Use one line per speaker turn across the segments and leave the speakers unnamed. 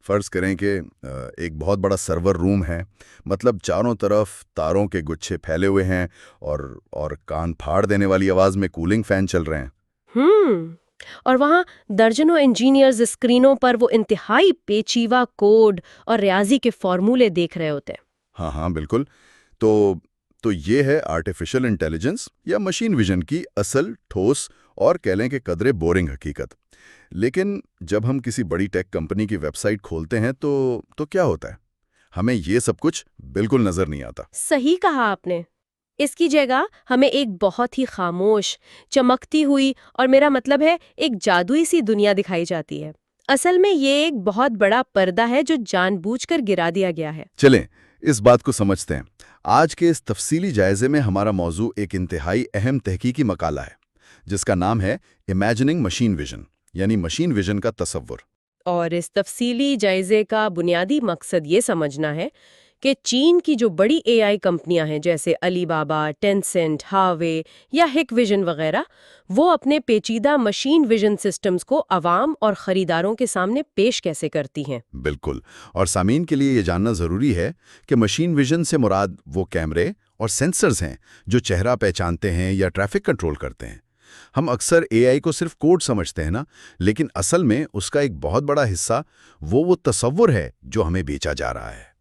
فرض کریں کہ ایک بہت بڑا سرور روم ہے، مطلب چاروں طرف تاروں کے گچھے پھیلے ہوئے ہیں اور کان پھاڑ دینے والی آواز میں کولنگ فین چل رہے ہیں۔
ہم اور وہاں درجنوں انجینئرز اسکرینوں پر وہ انتہائی پیچیدہ کوڈ اور ریاضی کے فارمولے دیکھ رہے ہوتے ہیں۔
ہاں ہاں بالکل۔ تو یہ ہے آرٹیفیشل انٹیلیجنس یا مشین ویژن کی اصل ٹھوس اور کہہ لیں کہ قدرے بورنگ حقیقت۔ لیکن جب ہم کسی بڑی ٹیک کمپنی کی ویب سائٹ کھولتے ہیں تو کیا ہوتا ہے؟ ہمیں یہ سب کچھ بالکل نظر نہیں آتا۔
صحیح کہا آپ نے۔ اس کی جگہ ہمیں ایک بہت ہی خاموش، چمکتی ہوئی اور میرا مطلب ہے ایک جادوئی سی دنیا دکھائی جاتی ہے۔ اصل میں یہ ایک بہت بڑا پردہ ہے جو جان بوجھ کر گرا دیا گیا ہے۔
چلیں اس بات کو سمجھتے ہیں۔ آج کے اس تفصیلی جائزے میں ہمارا موضوع ایک انتہائی اہم تحقیقی مقالہ ہے جس کا نام ہے امیجننگ مشین ویژن، یعنی مشین ویژن کا تصور۔
اور اس تفصیلی جائزے کا بنیادی مقصد یہ سمجھنا ہے کہ چین کی جو بڑی اے آئی کمپنیاں ہیں جیسے علی بابا، ٹینسنٹ، ہاوے یا ہک ویژن وغیرہ، وہ اپنے پیچیدہ مشین ویژن سسٹمز کو عوام اور خریداروں کے سامنے پیش کیسے کرتی ہیں۔
بالکل، اور سامعین کے لیے یہ جاننا ضروری ہے کہ مشین ویژن سے مراد وہ کیمرے اور سینسرز ہیں جو چہرہ پہچانتے ہیں یا ٹریفک کنٹرول کرتے ہیں۔ ہم اکثر اے آئی کو صرف کوڈ سمجھتے ہیں نا، لیکن اصل میں اس کا ایک بہت بڑا حصہ وہ تصور ہے جو ہمیں بیچا جا رہا ہے۔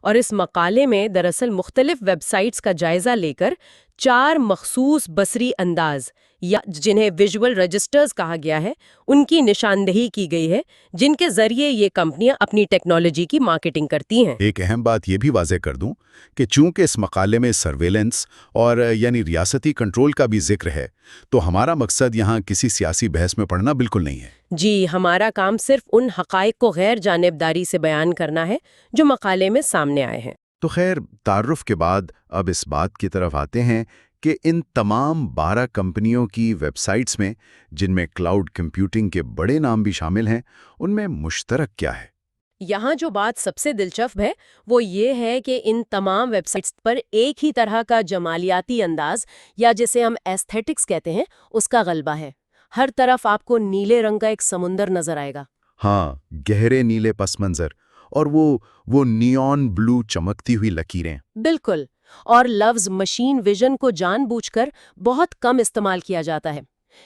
اور اس مقالے میں دراصل مختلف ویب سائٹس کا جائزہ لے کر 4 مخصوص بصری انداز یا جنہیں ویژول رجسٹرز کہا گیا ہے ان کی نشاندہی کی گئی ہے، جن کے ذریعے یہ کمپنیاں اپنی ٹیکنالوجی کی مارکیٹنگ کرتی ہیں۔
ایک اہم بات یہ بھی واضح کر دوں کہ چونکہ اس مقالے میں سرویلنس اور یعنی ریاستی کنٹرول کا بھی ذکر ہے، تو ہمارا مقصد یہاں کسی سیاسی بحث میں پڑنا بالکل نہیں ہے۔
جی، ہمارا کام صرف ان حقائق کو غیر جانبداری سے بیان کرنا ہے جو مقالے میں سامنے آئے ہیں۔
تو خیر، تعارف کے بعد اب اس بات کی طرف آتے ہیں کہ ان تمام 12 کمپنیوں کی ویب سائٹس میں، جن میں کلاؤڈ کمپیوٹنگ کے بڑے نام بھی شامل ہیں، ان میں مشترک کیا ہے؟
یہاں جو بات سب سے دلچسپ ہے وہ یہ ہے کہ ان تمام ویب سائٹس پر ایک ہی طرح کا جمالیاتی انداز یا جسے ہم ایستھیٹکس کہتے ہیں اس کا غلبہ ہے۔ ہر طرف آپ کو نیلے رنگ کا ایک سمندر نظر آئے گا۔
ہاں، گہرے نیلے پس منظر اور وہ نیون بلو چمکتی ہوئی لکیریں۔
بالکل، اور لفظ مشین ویژن کو جان بوجھ کر بہت کم استعمال کیا جاتا ہے۔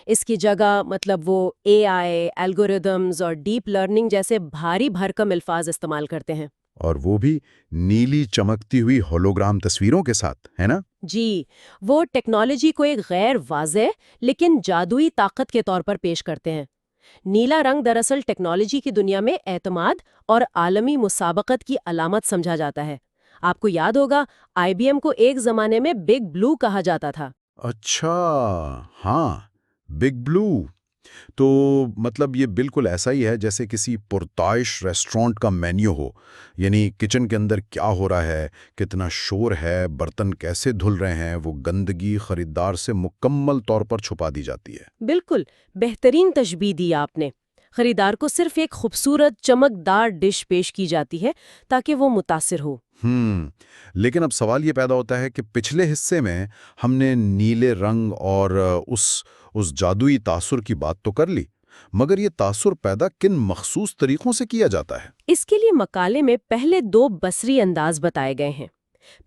اس کی جگہ مطلب وہ اے آئی، الگوریدمز اور ڈیپ لرننگ جیسے بھاری بھرکم الفاظ استعمال کرتے ہیں۔
اور وہ بھی نیلی چمکتی ہوئی ہولوگرام تصویروں کے ساتھ، ہے نا؟
جی، وہ ٹیکنالوجی کو ایک غیر واضح لیکن جادوئی طاقت کے طور پر پیش کرتے ہیں۔ نیلا رنگ دراصل ٹیکنالوجی کی دنیا میں اعتماد اور عالمی مسابقت کی علامت سمجھا جاتا ہے۔ آپ کو یاد ہوگا آئی بی ایم کو ایک زمانے میں بگ بلو کہا جاتا تھا۔
اچھا، ہاں، بگ بلو۔ تو مطلب یہ بالکل ایسا ہی ہے جیسے کسی پرتعش ریسٹورانٹ کا مینیو ہو، یعنی کچن کے اندر کیا ہو رہا ہے، کتنا شور ہے، برتن کیسے دھل رہے ہیں، وہ گندگی خریدار سے مکمل طور پر چھپا دی جاتی ہے۔
بالکل، بہترین تشبیہ دی آپ نے۔ خریدار کو صرف ایک خوبصورت چمکدار ڈش پیش کی جاتی ہے تاکہ وہ متاثر ہو۔
لیکن اب سوال یہ پیدا ہوتا ہے کہ پچھلے حصے میں ہم نے نیلے رنگ اور اس جادوئی تاثر کی بات تو کر لی، مگر یہ تاثر پیدا کن مخصوص طریقوں سے کیا جاتا ہے؟
اس کے لیے مقالے میں پہلے 2 بصری انداز بتائے گئے ہیں۔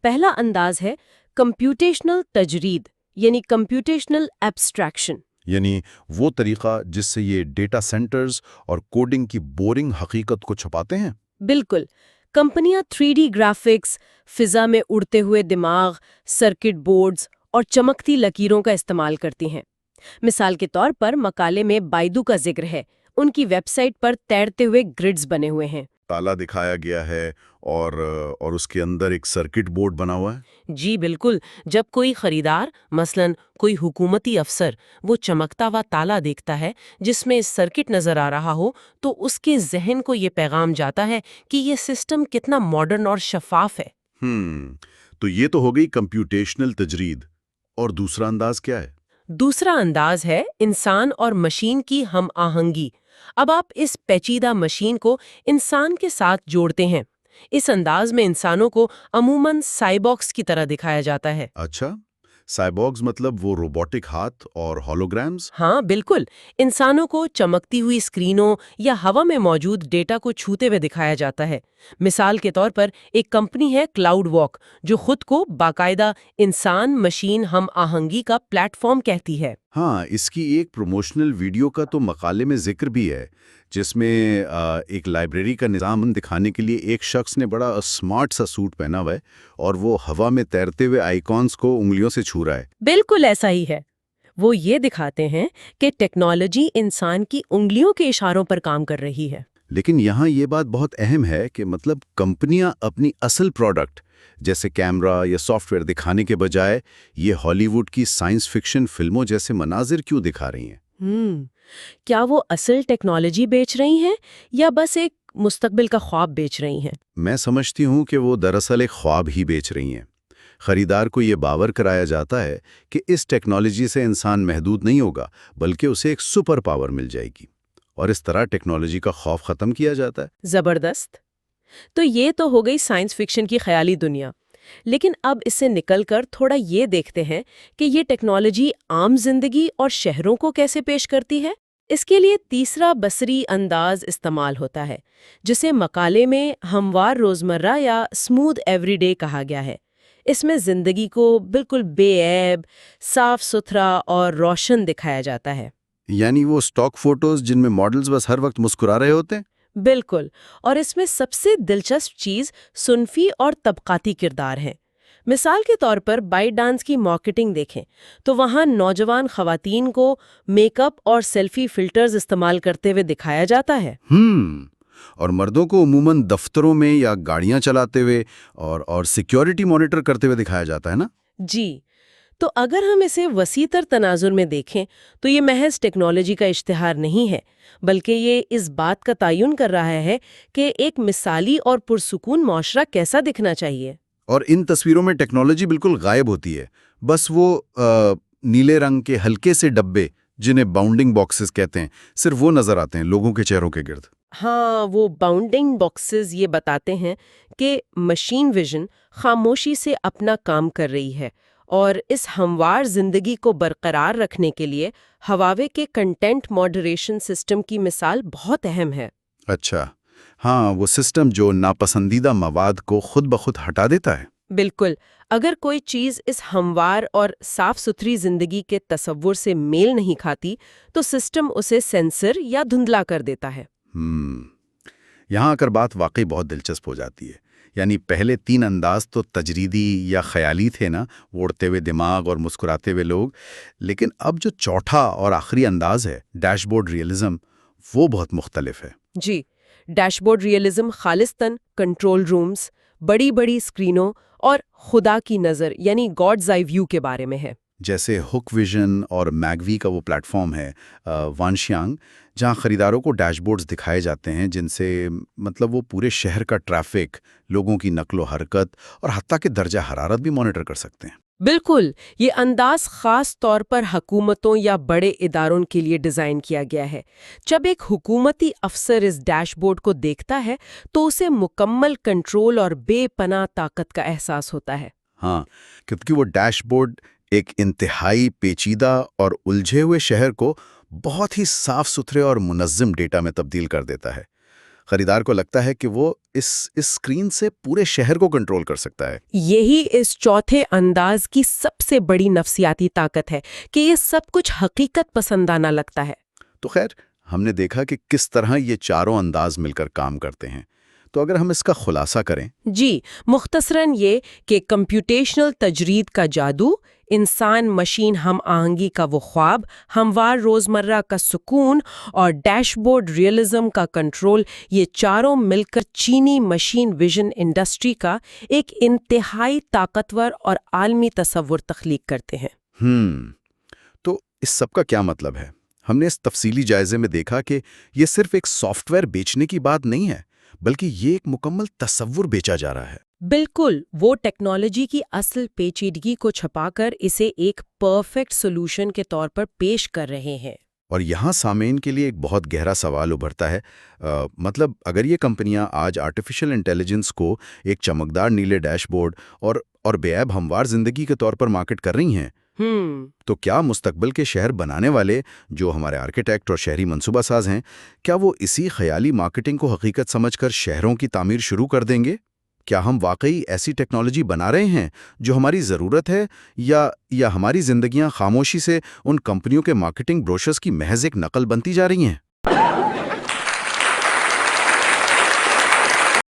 پہلا انداز ہے کمپیوٹیشنل تجرید، یعنی کمپیوٹیشنل ایبسٹریکشن،
یعنی وہ طریقہ جس سے یہ ڈیٹا سینٹرز اور کوڈنگ کی بورنگ حقیقت کو چھپاتے ہیں۔
بالکل، کمپنیاں 3D گرافکس، فضا میں اڑتے ہوئے دماغ، سرکٹ بورڈز اور چمکتی لکیروں کا استعمال کرتی ہیں۔ مثال کے طور پر مقالے میں بائدو کا ذکر ہے۔ ان کی ویب سائٹ پر تیرتے ہوئے گرڈز بنے ہوئے ہیں۔
تالا دکھایا گیا ہے اور اس کے اندر ایک سرکٹ بورڈ بنا ہوا ہے۔
جی بالکل، جب کوئی خریدار مثلاً کوئی حکومتی افسر وہ چمکتا ہوا تالا دیکھتا ہے جس میں سرکٹ نظر آ رہا ہو تو اس کے ذہن کو یہ پیغام جاتا ہے کہ یہ سسٹم کتنا ماڈرن اور شفاف ہے۔
تو یہ تو ہو گئی کمپیوٹیشنل تجرید، اور دوسرا انداز کیا ہے؟
دوسرا انداز ہے انسان اور مشین کی ہم آہنگی۔ اب آپ اس پیچیدہ مشین کو انسان کے ساتھ جوڑتے ہیں۔ اس انداز میں انسانوں کو عموماً سائبورگز کی طرح دکھایا جاتا ہے۔
اچھا، سائبورگز مطلب وہ روبوٹک ہاتھ اور ہولوگرامز؟
ہاں بالکل، انسانوں کو چمکتی ہوئی اسکرینوں یا ہوا میں موجود ڈیٹا کو چھوتے ہوئے دکھایا جاتا ہے۔ مثال کے طور پر ایک کمپنی ہے کلاؤڈ واک، جو خود کو باقاعدہ انسان مشین ہم آہنگی کا پلیٹ فارم کہتی ہے۔
ہاں، اس کی ایک پروموشنل ویڈیو کا تو مقالے میں ذکر بھی ہے، جس میں ایک لائبریری کا نظام دکھانے کے لیے ایک شخص نے بڑا اسمارٹ سا سوٹ پہنا ہوا ہے اور وہ ہوا میں تیرتے ہوئے آئیکونز کو انگلیوں سے چھو رہا ہے۔
بالکل ایسا ہی ہے۔ وہ یہ دکھاتے ہیں کہ ٹیکنالوجی انسان کی انگلیوں کے اشاروں پر کام کر رہی ہے۔
لیکن یہاں یہ بات بہت اہم ہے کہ مطلب کمپنیاں اپنی اصل پروڈکٹ جیسے کیمرہ یا سافٹ ویئر دکھانے کے بجائے یہ ہالی ووڈ کی سائنس فکشن فلموں جیسے مناظر کیوں دکھا رہی ہیں؟
کیا وہ اصل ٹیکنالوجی بیچ رہی ہیں یا بس ایک مستقبل کا خواب بیچ رہی ہیں؟
میں سمجھتی ہوں کہ وہ دراصل ایک خواب ہی بیچ رہی ہیں۔ خریدار کو یہ باور کرایا جاتا ہے کہ اس ٹیکنالوجی سے انسان محدود نہیں ہوگا، بلکہ اسے ایک سپر پاور مل جائے گی، اور اس طرح ٹیکنالوجی کا خوف ختم کیا جاتا ہے۔
زبردست! تو یہ تو ہو گئی سائنس فکشن کی خیالی دنیا، لیکن اب اس سے نکل کر تھوڑا یہ دیکھتے ہیں کہ یہ ٹیکنالوجی عام زندگی اور شہروں کو کیسے پیش کرتی ہے۔ اس کے لیے تیسرا بصری انداز استعمال ہوتا ہے، جسے مقالے میں ہموار روزمرہ یا اسموتھ ایوری ڈے کہا گیا ہے۔ اس میں زندگی کو بالکل بے عیب، صاف ستھرا اور روشن دکھایا جاتا ہے۔
یعنی وہ سٹاک فوٹوز جن میں ماڈلز بس ہر وقت مسکرا رہے ہوتے ہیں؟
بالکل، اور اس میں سب سے دلچسپ چیز صنفی اور طبقاتی کردار ہیں۔ مثال کے طور پر بائٹ ڈانس کی مارکیٹنگ دیکھیں تو وہاں نوجوان خواتین کو میک اپ اور سیلفی فلٹرز استعمال کرتے ہوئے دکھایا جاتا ہے۔
اور مردوں کو عموماً دفتروں میں یا گاڑیاں چلاتے ہوئے اور سیکیورٹی مانیٹر کرتے ہوئے دکھایا جاتا ہے نا؟
جی، تو اگر ہم اسے وسیع تر تناظر میں دیکھیں تو یہ محض ٹیکنالوجی کا اشتہار نہیں ہے، بلکہ یہ اس بات کا تعین کر رہا ہے کہ ایک مثالی اور پرسکون معاشرہ کیسا دکھنا چاہیے۔
اور ان تصویروں میں ٹیکنالوجی بالکل غائب ہوتی ہے، بس وہ نیلے رنگ کے ہلکے سے ڈبے جنہیں باؤنڈنگ باکسز کہتے ہیں، صرف وہ نظر آتے ہیں لوگوں کے چہروں کے گرد۔
ہاں، وہ باؤنڈنگ باکسز یہ بتاتے ہیں کہ مشین ویژن خاموشی سے اپنا کام کر رہی ہے، اور اس ہموار زندگی کو برقرار رکھنے کے لیے ہواوے کے کنٹینٹ ماڈریشن سسٹم کی مثال بہت اہم ہے۔
اچھا، ہاں، وہ سسٹم جو ناپسندیدہ مواد کو خود بخود ہٹا دیتا ہے۔
بالکل، اگر کوئی چیز اس ہموار اور صاف ستھری زندگی کے تصور سے میل نہیں کھاتی تو سسٹم اسے سینسر یا دھندلا کر دیتا ہے۔
یہاں آ کر بات واقعی بہت دلچسپ ہو جاتی ہے۔ یعنی پہلے 3 انداز تو تجریدی یا خیالی تھے نا، اڑتے ہوئے دماغ اور مسکراتے ہوئے لوگ، لیکن اب جو چوتھا اور آخری انداز ہے ڈیش بورڈ ریئلزم، وہ بہت مختلف ہے۔
جی، ڈیش بورڈ ریئلزم خالصتاً کنٹرول رومز، بڑی بڑی اسکرینوں اور خدا کی نظر یعنی گاڈز آئی ویو کے بارے میں ہے۔
جیسے ہک ویژن اور میگوی کا وہ پلیٹ فارم ہے وانشیانگ، جہاں خریداروں کو ڈیش بورڈز دکھائے جاتے ہیں جن سے مطلب وہ پورے شہر کا ٹریفک، لوگوں کی نقل و حرکت اور حتیٰ کہ درجہ حرارت بھی مانیٹر کر سکتے ہیں۔
بالکل، یہ انداز خاص طور پر حکومتوں یا بڑے اداروں کے لیے ڈیزائن کیا گیا ہے۔ جب ایک حکومتی افسر اس ڈیش بورڈ کو دیکھتا ہے تو اسے مکمل کنٹرول اور بے پناہ طاقت کا احساس ہوتا ہے۔
ہاں، کیونکہ وہ ڈیش بورڈ ایک انتہائی پیچیدہ اور الجھے ہوئے شہر کو بہت ہی صاف ستھرے اور منظم ڈیٹا میں تبدیل کر دیتا ہے۔ خریدار کو لگتا ہے کہ وہ اس اسکرین سے پورے شہر کو کنٹرول کر سکتا ہے۔
یہی اس چوتھے انداز کی سب سے بڑی نفسیاتی طاقت ہے کہ یہ سب کچھ حقیقت پسندانہ لگتا ہے۔
تو خیر، ہم نے دیکھا کہ کس طرح یہ چاروں انداز مل کر کام کرتے ہیں۔ تو اگر ہم اس کا خلاصہ کریں،
جی، مختصراً یہ کہ کمپیوٹیشنل تجرید کا جادو، انسان مشین ہم آہنگی کا وہ خواب، ہموار روزمرہ کا سکون اور ڈیش بورڈ ریئلزم کا کنٹرول، یہ چاروں مل کر چینی مشین ویژن انڈسٹری کا ایک انتہائی طاقتور اور عالمی تصور تخلیق کرتے ہیں۔
تو اس سب کا کیا مطلب ہے؟ ہم نے اس تفصیلی جائزے میں دیکھا کہ یہ صرف ایک سافٹ ویئر بیچنے کی بات نہیں ہے، بلکہ یہ ایک مکمل تصور بیچا جا رہا ہے۔
بالکل، وہ ٹیکنالوجی کی اصل پیچیدگی کو چھپا کر اسے ایک پرفیکٹ سولوشن کے طور پر پیش کر رہے ہیں۔
اور یہاں سامعین کے لیے ایک بہت گہرا سوال ابھرتا ہے، مطلب اگر یہ کمپنیاں آج آرٹیفیشل انٹیلیجنس کو ایک چمکدار نیلے ڈیش بورڈ اور بے عیب ہموار زندگی کے طور پر مارکیٹ کر رہی ہیں، تو کیا مستقبل کے شہر بنانے والے جو ہمارے آرکیٹیکٹ اور شہری منصوبہ ساز ہیں، کیا وہ اسی خیالی مارکیٹنگ کو حقیقت سمجھ کر شہروں کی تعمیر شروع کر دیں گے؟ کیا ہم واقعی ایسی ٹیکنالوجی بنا رہے ہیں جو ہماری ضرورت ہے، یا ہماری زندگیاں خاموشی سے ان کمپنیوں کے مارکیٹنگ بروشرز کی محض ایک نقل بنتی جا رہی ہیں؟